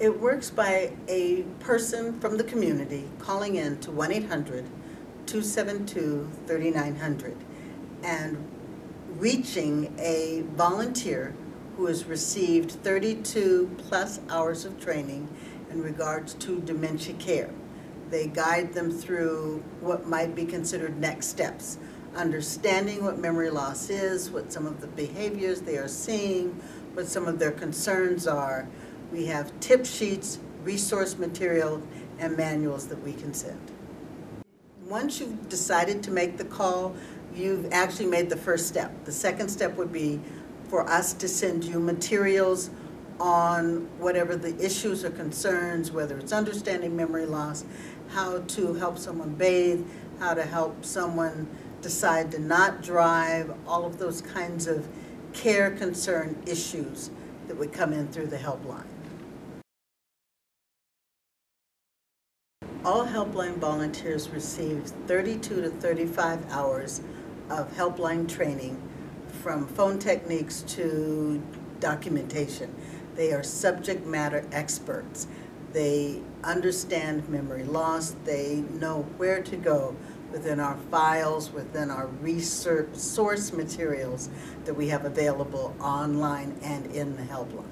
It works by a person from the community calling in to 1-800-272-3900 and reaching a volunteer who has received 32 plus hours of training in regards to dementia care. They guide them through what might be considered next steps, understanding what memory loss is, what some of the behaviors they are seeing, what some of their concerns are. We have tip sheets, resource material, and manuals that we can send. Once you've decided to make the call, you've actually made the first step. The second step would be for us to send you materials on whatever the issues or concerns, whether it's understanding memory loss, how to help someone bathe, how to help someone decide to not drive, all of those kinds of care concern issues that would come in through the helpline. All helpline volunteers receive 32 to 35 hours of helpline training, from phone techniques to documentation. They are subject matter experts. They understand memory loss. They know where to go within our files, within our research source materials that we have available online and in the helpline.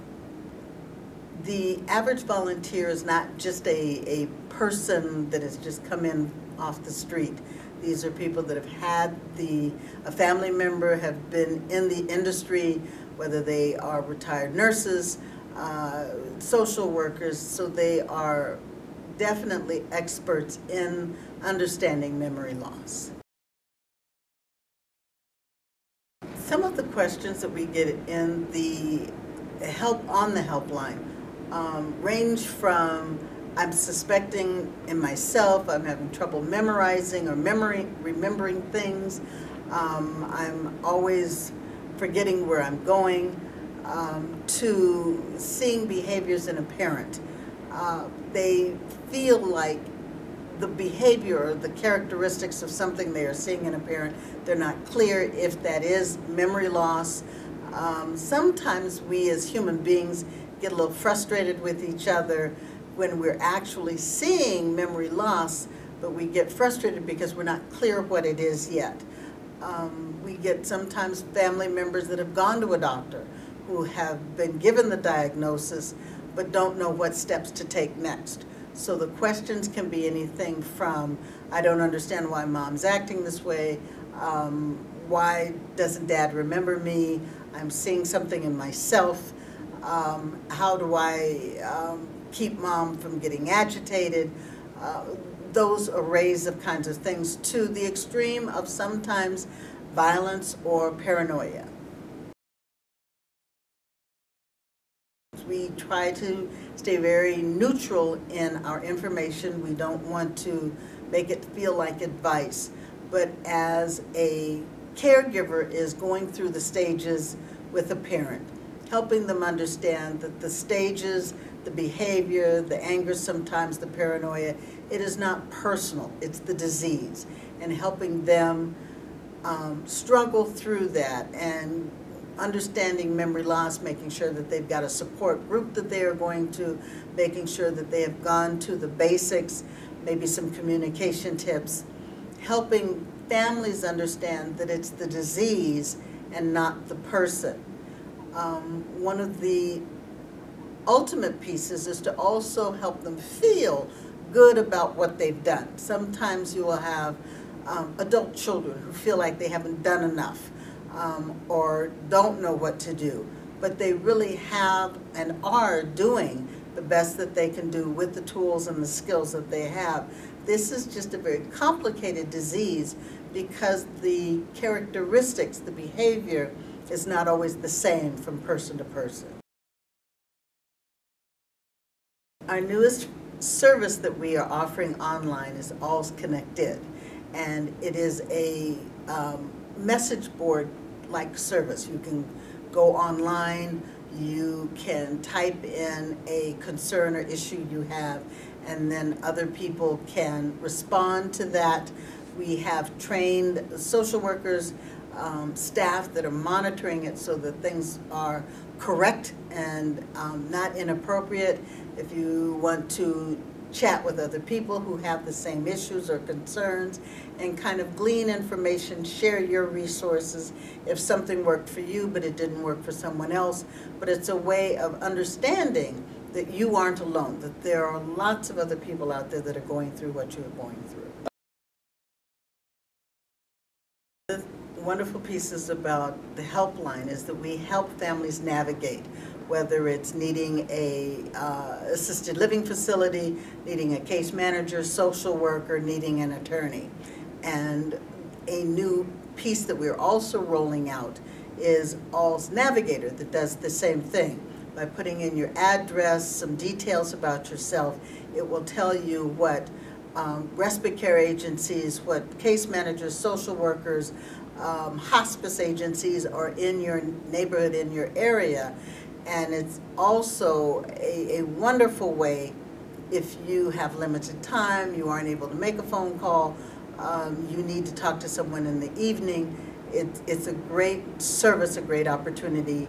The average volunteer is not just a person that has just come in off the street. These are people that have had a family member, have been in the industry, whether they are retired nurses, social workers, so they are definitely experts in understanding memory loss. Some of the questions that we get in the help on the helpline range from, I'm suspecting in myself, I'm having trouble memorizing or remembering things, I'm always forgetting where I'm going, to seeing behaviors in a parent. They feel like the behavior or the characteristics of something they are seeing in a parent, they're not clear if that is memory loss. Sometimes we as human beings get a little frustrated with each other when we're actually seeing memory loss, but we get frustrated because we're not clear what it is yet. We get sometimes family members that have gone to a doctor who have been given the diagnosis but don't know what steps to take next. So the questions can be anything from, I don't understand why mom's acting this way, why doesn't dad remember me, I'm seeing something in myself, how do I keep mom from getting agitated, those arrays of kinds of things, to the extreme of sometimes violence or paranoia. We try to stay very neutral in our information. We don't want to make it feel like advice, but as a caregiver is going through the stages with a parent, helping them understand that the stages, the behavior, the anger, sometimes the paranoia, it is not personal, it's the disease, and helping them struggle through that and understanding memory loss, making sure that they've got a support group that they are going to, making sure that they have gone to the basics, maybe some communication tips, helping families understand that it's the disease and not the person. One of the ultimate pieces is to also help them feel good about what they've done. Sometimes you will have adult children who feel like they haven't done enough, or don't know what to do, but they really have and are doing the best that they can do with the tools and the skills that they have. This is just a very complicated disease because the characteristics, the behavior, is not always the same from person to person. Our newest service that we are offering online is All's Connected, and it is a message board like service. You can go online, you can type in a concern or issue you have, and then other people can respond to that. We have trained social workers, staff that are monitoring it so that things are correct and not inappropriate. If you want to chat with other people who have the same issues or concerns and kind of glean information, share your resources. If something worked for you but it didn't work for someone else, but it's a way of understanding that you aren't alone, that there are lots of other people out there that are going through what you're going through. The wonderful pieces about the Helpline is that we help families navigate, whether it's needing a assisted living facility, needing a case manager, social worker, needing an attorney. And a new piece that we're also rolling out is All's Navigator that does the same thing. By putting in your address, some details about yourself, it will tell you what respite care agencies, what case managers, social workers, hospice agencies are in your neighborhood, in your area. And it's also a wonderful way if you have limited time, you aren't able to make a phone call, you need to talk to someone in the evening. It's a great service, a great opportunity.